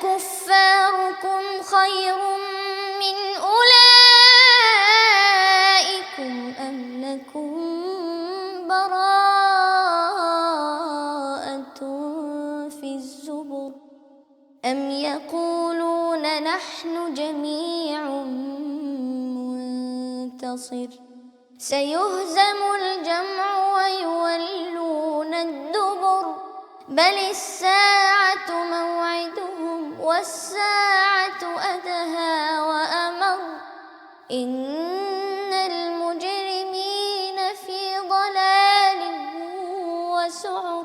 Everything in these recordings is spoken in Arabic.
كفاركم خير من أولئكم أم لكم براءة في الزبر أم يقولون نحن جميع منتصر سيهزم الجمع ويولون الدبر بل الساعة موعدهم والساعة أدهى وأمر إن المجرمين في ضلال وسعر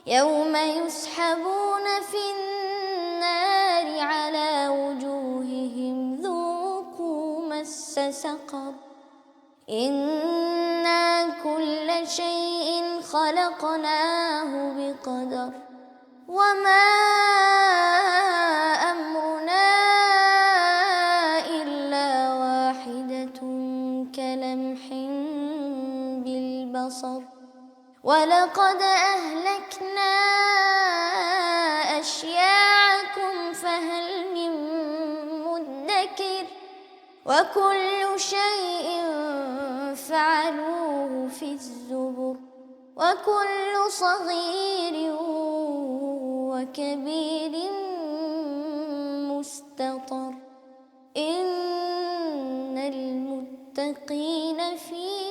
يوم يسحبون في النار على وجوههم ذوقوا مس سقر إنا كل شيء خلقناه بقدر وما أمرنا إلا واحدة كلمح بالبصر ولقد أهلكنا أشياعكم فهل من مدكر وكل شيء فعلوه في الزبر وكل صغير وكبير مستطر إن المتقين في